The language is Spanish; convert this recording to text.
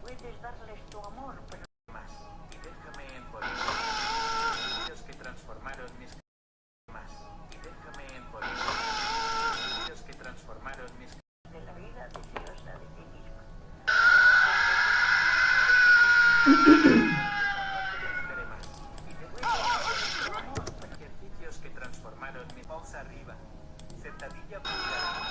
Puedes darles tu amor, pero más. Y déjame en políticos que transformaron mis más. Y déjame en políticos que transformaron mis de la vida deseosa de ti misma. más. Y ejercicios que transformaron mi pausa arriba. Sentadilla pulgar.